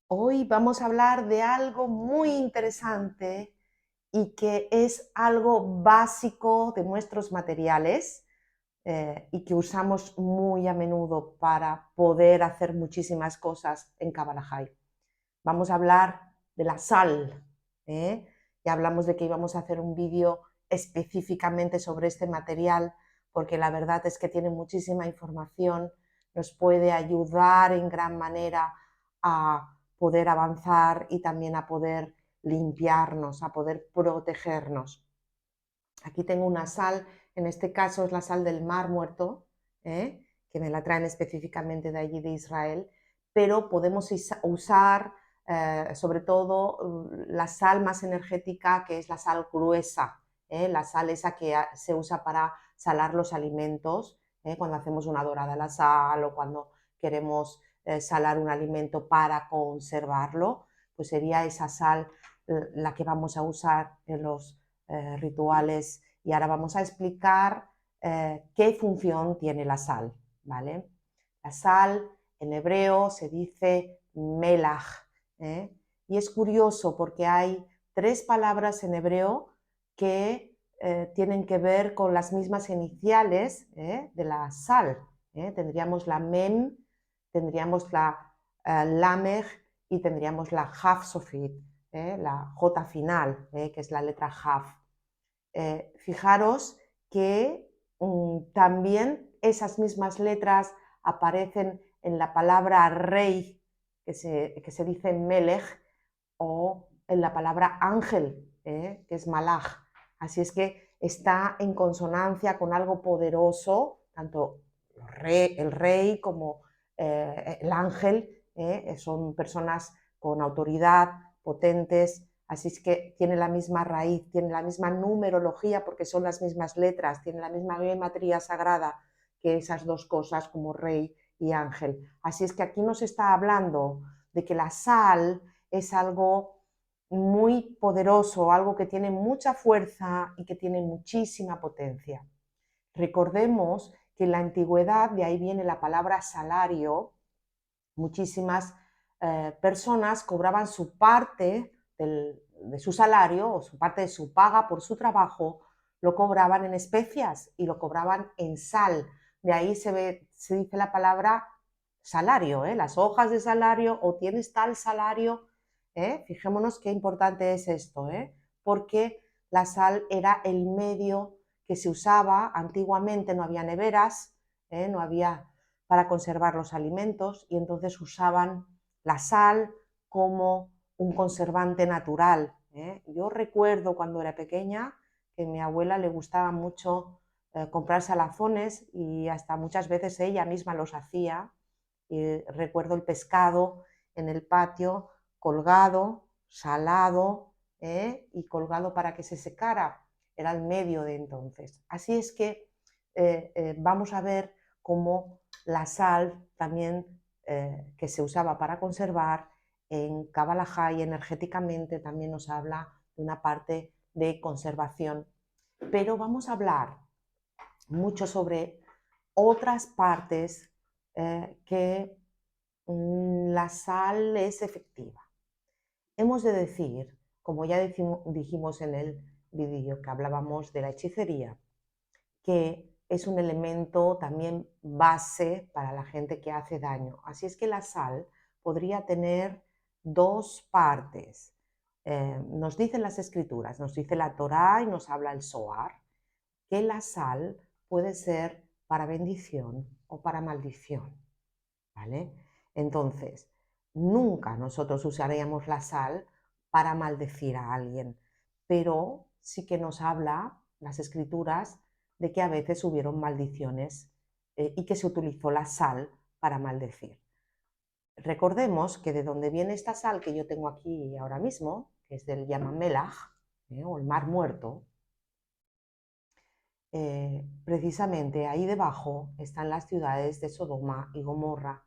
Hoy vamos a hablar de algo muy interesante y que es algo básico de nuestros materiales y que usamos muy a menudo para poder hacer muchísimas cosas en Kabbalah. Vamos a hablar de la sal. ¿eh? Ya hablamos de que íbamos a hacer un vídeo específicamente sobre este material porque la verdad es que tiene muchísima información, nos puede ayudar en gran manera a poder avanzar y también a poder limpiarnos, a poder protegernos. Aquí tengo una sal, en este caso es la sal del Mar Muerto, que me la traen específicamente de allí de Israel, pero podemos usar sobre todo la sal más energética, que es la sal gruesa, la sal esa que se usa para salar los alimentos, cuando hacemos una dorada a la sal o cuando queremos salar un alimento para conservarlo, pues sería esa sal la que vamos a usar en los rituales, y ahora vamos a explicar qué función tiene la sal, ¿vale? La sal en hebreo se dice melach, ¿eh? Y es curioso porque hay tres palabras en hebreo que tienen que ver con las mismas iniciales de la sal. Tendríamos la mem, tendríamos la lamech y tendríamos la haf sofit, la j final, que es la letra haf. Fijaros que también esas mismas letras aparecen en la palabra rey, que se dice melech, o en la palabra ángel, que es malach. Así es que está en consonancia con algo poderoso, tanto el rey como el ángel, son personas con autoridad, potentes, así es que tiene la misma raíz, tiene la misma numerología porque son las mismas letras, tiene la misma geometría sagrada que esas dos cosas como rey y ángel. Así es que aquí nos está hablando de que la sal es algo muy poderoso, algo que tiene mucha fuerza y que tiene muchísima potencia. Recordemos que en la antigüedad, de ahí viene la palabra salario, muchísimas personas cobraban su parte de su salario o su parte de su paga por su trabajo, lo cobraban en especias y lo cobraban en sal. De ahí se dice la palabra salario, las hojas de salario o tienes tal salario. Fijémonos qué importante es esto, porque la sal era el medio que se usaba antiguamente, no había neveras, no había para conservar los alimentos y entonces usaban la sal como un conservante natural. Yo recuerdo cuando era pequeña que a mi abuela le gustaba mucho comprar salazones y hasta muchas veces ella misma los hacía. Y recuerdo el pescado en el patio colgado, salado y colgado para que se secara. Era el medio de entonces. Así es que vamos a ver cómo la sal también que se usaba para conservar en Kabbalah y energéticamente también nos habla de una parte de conservación. Pero vamos a hablar mucho sobre otras partes que la sal es efectiva. Hemos de decir, como ya dijimos en el vídeo que hablábamos de la hechicería, que es un elemento también base para la gente que hace daño. Así es que la sal podría tener dos partes. Nos dicen las escrituras, nos dice la Torá y nos habla el Zohar, que la sal puede ser para bendición o para maldición. ¿Vale? Entonces, nunca nosotros usaríamos la sal para maldecir a alguien, pero sí que nos habla las escrituras de que a veces hubieron maldiciones y que se utilizó la sal para maldecir. Recordemos que de donde viene esta sal que yo tengo aquí ahora mismo, que es del Yamamelach, o el Mar Muerto, precisamente ahí debajo están las ciudades de Sodoma y Gomorra.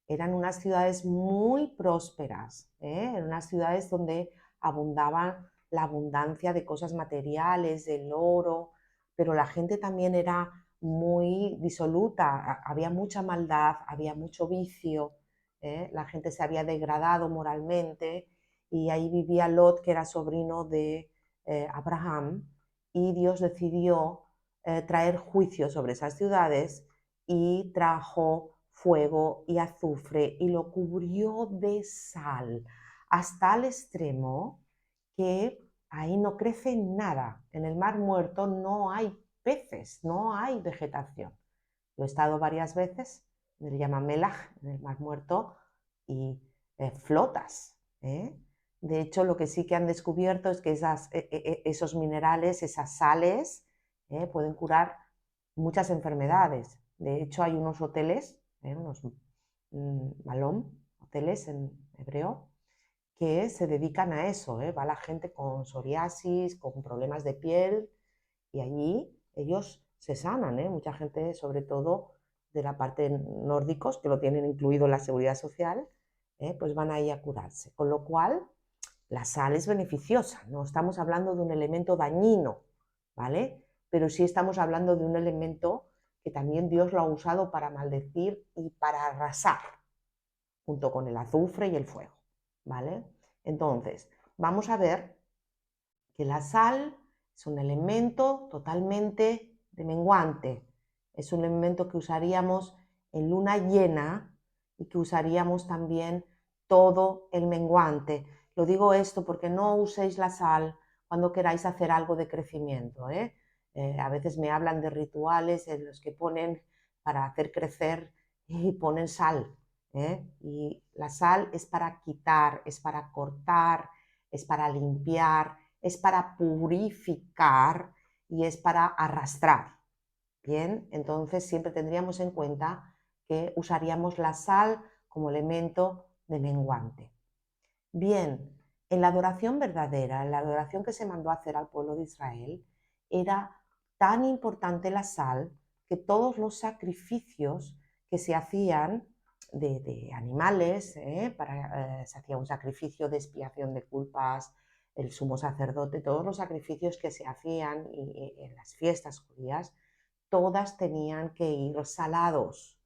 Eran unas ciudades muy prósperas, eran unas ciudades donde abundaba la abundancia de cosas materiales, del oro, pero la gente también era muy disoluta, había mucha maldad, había mucho vicio, la gente se había degradado moralmente y ahí vivía Lot, que era sobrino de Abraham, y Dios decidió traer juicio sobre esas ciudades y trajo fuego y azufre y lo cubrió de sal hasta el extremo que ahí no crece nada. En el Mar Muerto no hay peces, no hay vegetación. Yo he estado varias veces en el Yamamelaj, en el Mar Muerto, y flotas. De hecho, lo que sí que han descubierto es que esos minerales, esas sales, pueden curar muchas enfermedades. De hecho, hay unos hoteles, unos malom, hoteles en hebreo, que se dedican a eso. Va la gente con psoriasis, con problemas de piel, y allí ellos se sanan. Mucha gente, sobre todo de la parte nórdicos, que lo tienen incluido en la seguridad social, pues van ahí a curarse. Con lo cual, la sal es beneficiosa, no estamos hablando de un elemento dañino, ¿vale? Pero sí estamos hablando de un elemento que también Dios lo ha usado para maldecir y para arrasar, junto con el azufre y el fuego, ¿vale? Entonces, vamos a ver que la sal es un elemento totalmente de menguante, es un elemento que usaríamos en luna llena y que usaríamos también todo el menguante. Lo digo esto porque no uséis la sal cuando queráis hacer algo de crecimiento. A veces me hablan de rituales en los que ponen para hacer crecer y ponen sal. Y la sal es para quitar, es para cortar, es para limpiar, es para purificar y es para arrastrar. Bien, entonces siempre tendríamos en cuenta que usaríamos la sal como elemento de menguante. Bien, en la adoración verdadera, en la adoración que se mandó a hacer al pueblo de Israel, era tan importante la sal que todos los sacrificios que se hacían de animales, se hacía un sacrificio de expiación de culpas, el sumo sacerdote, todos los sacrificios que se hacían en las fiestas judías, todas tenían que ir salados.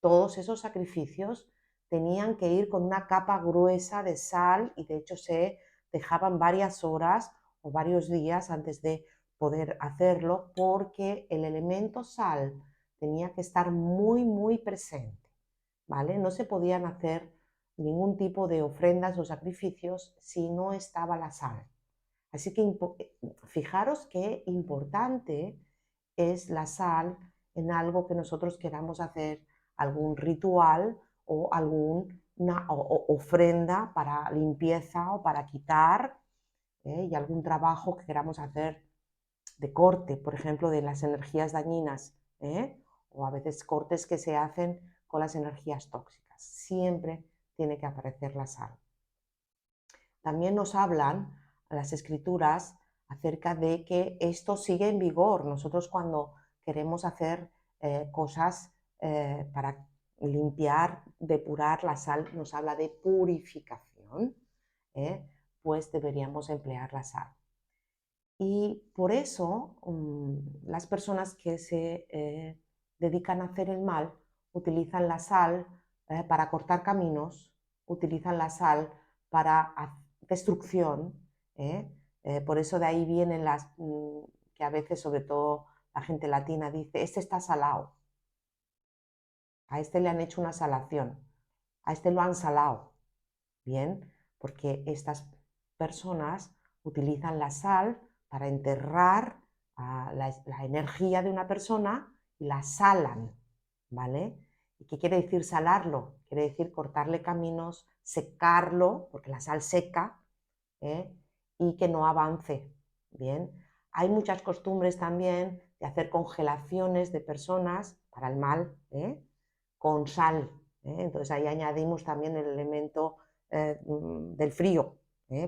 Todos esos sacrificios tenían que ir con una capa gruesa de sal y de hecho se dejaban varias horas o varios días antes de poder hacerlo porque el elemento sal tenía que estar muy, muy presente, ¿vale? No se podían hacer ningún tipo de ofrendas o sacrificios si no estaba la sal. Así que fijaros qué importante es la sal en algo que nosotros queramos hacer, algún ritual o alguna ofrenda para limpieza o para quitar, y algún trabajo que queramos hacer de corte, por ejemplo, de las energías dañinas, o a veces cortes que se hacen con las energías tóxicas. Siempre tiene que aparecer la sal. También nos hablan las escrituras acerca de que esto sigue en vigor. Nosotros cuando queremos hacer cosas para limpiar, depurar, la sal nos habla de purificación, pues deberíamos emplear la sal. Y por eso las personas que se dedican a hacer el mal utilizan la sal para cortar caminos, utilizan la sal para destrucción. Por eso de ahí vienen las que a veces, sobre todo la gente latina, dice, este está salado, a este le han hecho una salación, a este lo han salado. Bien, porque estas personas utilizan la sal para enterrar la energía de una persona y la salan, ¿vale? ¿Y qué quiere decir salarlo? Quiere decir cortarle caminos, secarlo, porque la sal seca, y que no avance, ¿bien? Hay muchas costumbres también de hacer congelaciones de personas para el mal, con sal, entonces ahí añadimos también el elemento del frío,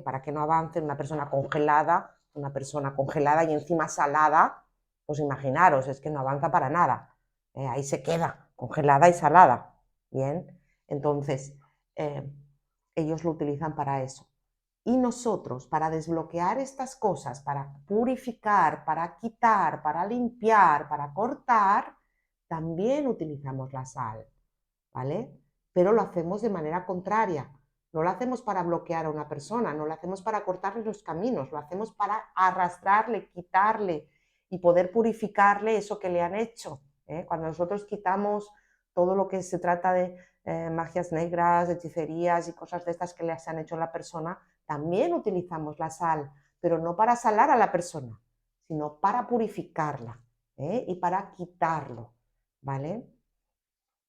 para que no avance una persona congelada y encima salada, pues imaginaros, es que no avanza para nada, ahí se queda, congelada y salada, ¿bien? Entonces, ellos lo utilizan para eso. Y nosotros, para desbloquear estas cosas, para purificar, para quitar, para limpiar, para cortar, también utilizamos la sal, ¿vale? pero lo hacemos de manera contraria. No lo hacemos para bloquear a una persona, no lo hacemos para cortarle los caminos, lo hacemos para arrastrarle, quitarle y poder purificarle eso que le han hecho. Cuando nosotros quitamos todo lo que se trata de magias negras, hechicerías y cosas de estas que les han hecho a la persona, también utilizamos la sal, pero no para salar a la persona, sino para purificarla y para quitarlo, ¿vale?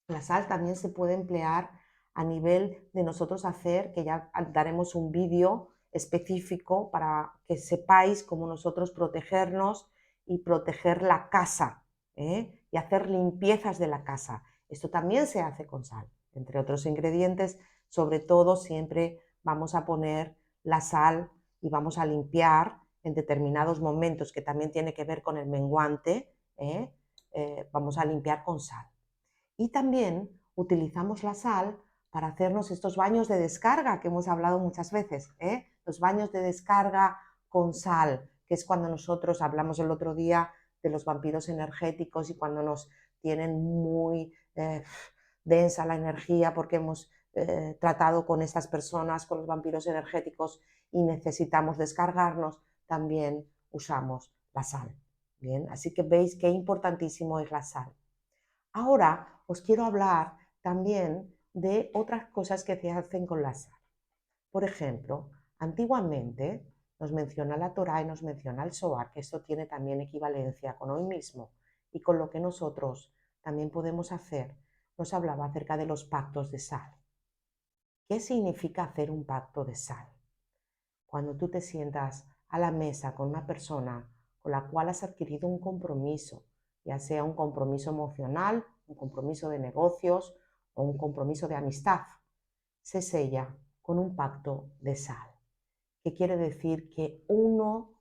La sal también se puede emplear a nivel de nosotros hacer, que ya daremos un vídeo específico para que sepáis cómo nosotros protegernos y proteger la casa, y hacer limpiezas de la casa. Esto también se hace con sal, entre otros ingredientes. Sobre todo siempre vamos a poner la sal y vamos a limpiar en determinados momentos, que también tiene que ver con el menguante, vamos a limpiar con sal. Y también utilizamos la sal para hacernos estos baños de descarga que hemos hablado muchas veces, los baños de descarga con sal, que es cuando nosotros hablamos el otro día de los vampiros energéticos y cuando nos tienen muy densa la energía porque hemos tratado con estas personas, con los vampiros energéticos y necesitamos descargarnos, también usamos la sal. Bien, así que veis qué importantísimo es la sal. Ahora os quiero hablar también de otras cosas que se hacen con la sal. Por ejemplo, antiguamente nos menciona la Torá y nos menciona el Zohar, que esto tiene también equivalencia con hoy mismo y con lo que nosotros también podemos hacer. Nos hablaba acerca de los pactos de sal. ¿Qué significa hacer un pacto de sal? Cuando tú te sientas a la mesa con una persona con la cual has adquirido un compromiso, ya sea un compromiso emocional, un compromiso de negocios o un compromiso de amistad, se sella con un pacto de sal. ¿Qué quiere decir? Que uno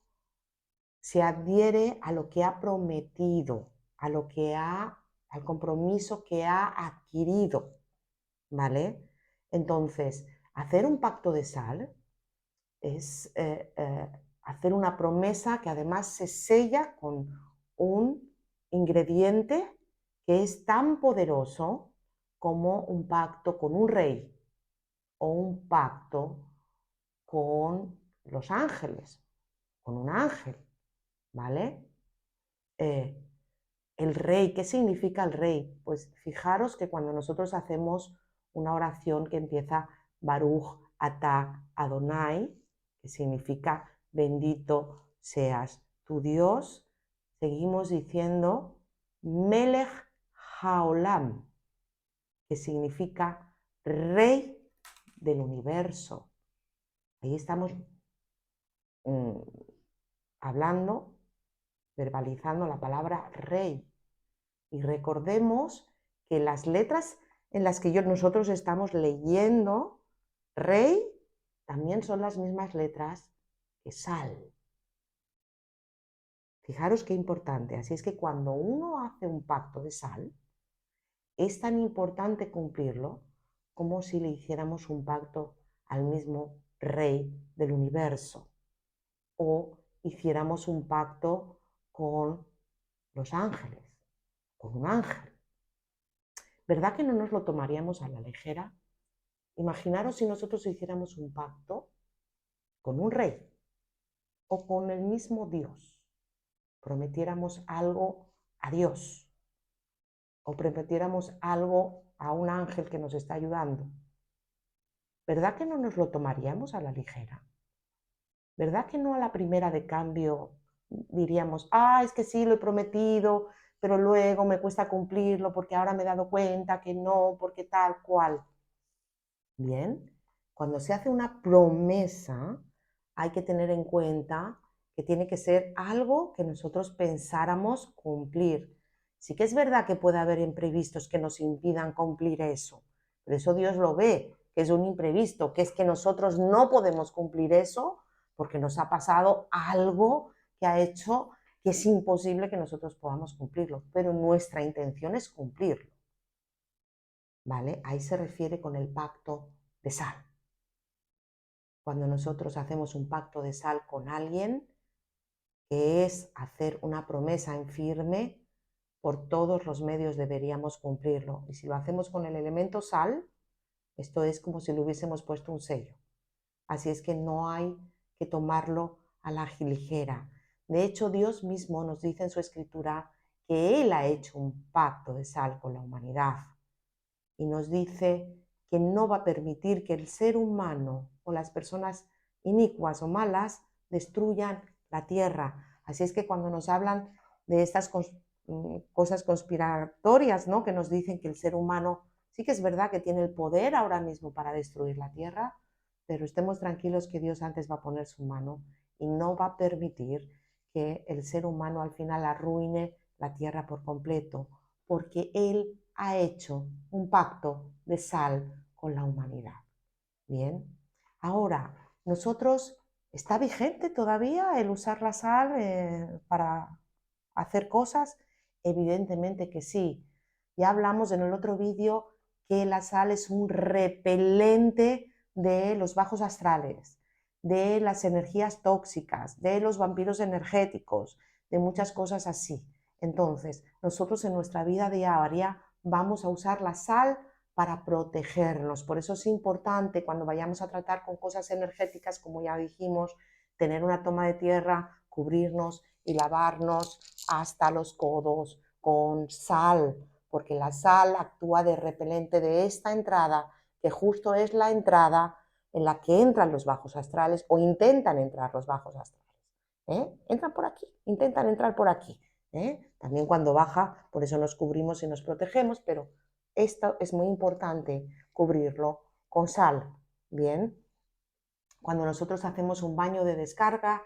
se adhiere a lo que ha prometido, al compromiso que ha adquirido, ¿vale? Entonces, hacer un pacto de sal es hacer una promesa que además se sella con un ingrediente que es tan poderoso como un pacto con un rey o un pacto con los ángeles, con un ángel, ¿vale? El rey, ¿qué significa el rey? Pues fijaros que cuando nosotros hacemos una oración que empieza Baruch Atah Adonai, que significa bendito seas tu Dios, seguimos diciendo Melech Haolam, que significa rey del universo. Ahí estamos hablando, verbalizando la palabra rey. Y recordemos que las letras en las que nosotros estamos leyendo rey también son las mismas letras que sal. Fijaros qué importante. Así es que cuando uno hace un pacto de sal, es tan importante cumplirlo como si le hiciéramos un pacto al mismo rey del universo o hiciéramos un pacto con los ángeles, con un ángel. ¿Verdad que no nos lo tomaríamos a la ligera? Imaginaros si nosotros hiciéramos un pacto con un rey o con el mismo Dios. Prometiéramos algo a Dios o prometiéramos algo a un ángel que nos está ayudando. ¿Verdad que no nos lo tomaríamos a la ligera? ¿Verdad que no a la primera de cambio diríamos, es que sí, lo he prometido, pero luego me cuesta cumplirlo porque ahora me he dado cuenta que no, porque tal cual? Bien, cuando se hace una promesa, hay que tener en cuenta que tiene que ser algo que nosotros pensáramos cumplir. Sí que es verdad que puede haber imprevistos que nos impidan cumplir eso, pero eso Dios lo ve, que es un imprevisto, que es que nosotros no podemos cumplir eso porque nos ha pasado algo que ha hecho que es imposible que nosotros podamos cumplirlo, pero nuestra intención es cumplirlo. ¿Vale? Ahí se refiere con el pacto de sal. Cuando nosotros hacemos un pacto de sal con alguien, que es hacer una promesa en firme, por todos los medios deberíamos cumplirlo. Y si lo hacemos con el elemento sal, Esto es como si le hubiésemos puesto un sello. Así es que no hay que tomarlo a la ligera. De hecho, Dios mismo nos dice en su escritura que Él ha hecho un pacto de sal con la humanidad y nos dice que no va a permitir que el ser humano o las personas inicuas o malas destruyan la tierra. Así es que cuando nos hablan de estas cosas conspiratorias, ¿no? Que nos dicen que el ser humano sí que es verdad que tiene el poder ahora mismo para destruir la tierra, pero estemos tranquilos que Dios antes va a poner su mano y no va a permitir que el ser humano al final arruine la tierra por completo, porque Él ha hecho un pacto de sal con la humanidad. Bien, ahora, nosotros, ¿está vigente todavía el usar la sal para hacer cosas? Evidentemente que sí. Ya hablamos en el otro vídeo que la sal es un repelente de los bajos astrales, de las energías tóxicas, de los vampiros energéticos, de muchas cosas así. Entonces, nosotros en nuestra vida diaria vamos a usar la sal para protegernos. Por eso es importante cuando vayamos a tratar con cosas energéticas, como ya dijimos, tener una toma de tierra, cubrirnos y lavarnos hasta los codos con sal, porque la sal actúa de repelente de esta entrada, que justo es la entrada en la que entran los bajos astrales o intentan entrar los bajos astrales. Entran por aquí, intentan entrar por aquí. También cuando baja, por eso nos cubrimos y nos protegemos, pero esto es muy importante, cubrirlo con sal. Bien, cuando nosotros hacemos un baño de descarga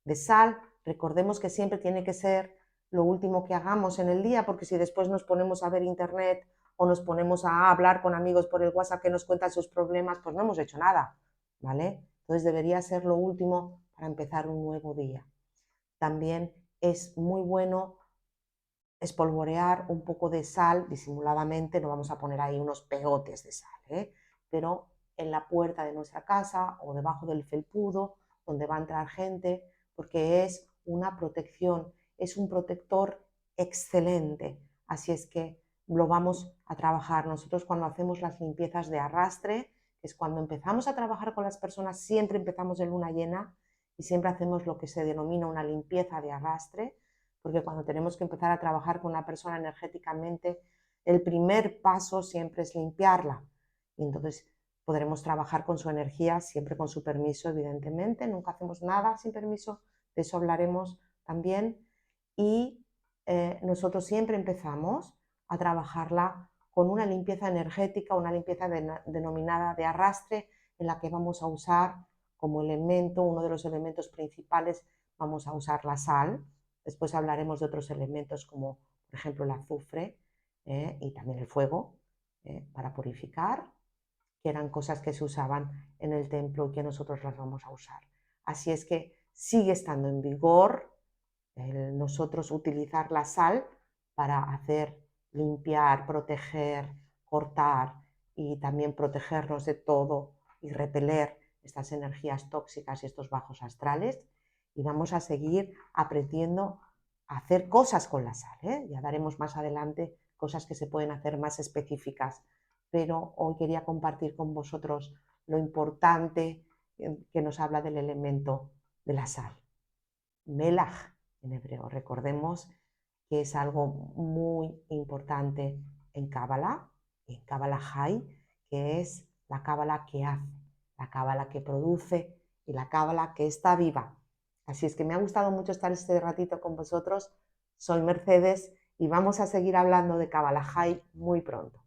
de sal, recordemos que siempre tiene que ser lo último que hagamos en el día, porque si después nos ponemos a ver internet o nos ponemos a hablar con amigos por el WhatsApp que nos cuentan sus problemas, pues no hemos hecho nada, ¿vale? Entonces debería ser lo último para empezar un nuevo día. También es muy bueno espolvorear un poco de sal disimuladamente, no vamos a poner ahí unos pegotes de sal, pero en la puerta de nuestra casa o debajo del felpudo donde va a entrar gente, porque es una protección, es un protector excelente. Así es que lo vamos a trabajar. Nosotros cuando hacemos las limpiezas de arrastre, es cuando empezamos a trabajar con las personas, siempre empezamos en luna llena y siempre hacemos lo que se denomina una limpieza de arrastre, porque cuando tenemos que empezar a trabajar con una persona energéticamente, el primer paso siempre es limpiarla. Y entonces podremos trabajar con su energía, siempre con su permiso, evidentemente. Nunca hacemos nada sin permiso, de eso hablaremos también. Y nosotros siempre empezamos a trabajarla con una limpieza energética, una limpieza denominada de arrastre, en la que vamos a usar como elemento, uno de los elementos principales, vamos a usar la sal. Después hablaremos de otros elementos como, por ejemplo, el azufre y también el fuego para purificar, que eran cosas que se usaban en el templo y que nosotros las vamos a usar. Así es que sigue estando en vigor nosotros utilizar la sal para hacer, limpiar, proteger, cortar y también protegernos de todo y repeler estas energías tóxicas y estos bajos astrales. Y vamos a seguir aprendiendo a hacer cosas con la sal. Ya daremos más adelante cosas que se pueden hacer más específicas, pero hoy quería compartir con vosotros lo importante que nos habla del elemento de la sal. Melaj en hebreo. Recordemos que es algo muy importante en Kabbalah, en Kabbalah Hay, que es la Kabbalah que hace, la Kabbalah que produce y la Kabbalah que está viva. Así es que me ha gustado mucho estar este ratito con vosotros. Soy Mercedes y vamos a seguir hablando de Kabbalah Hay muy pronto.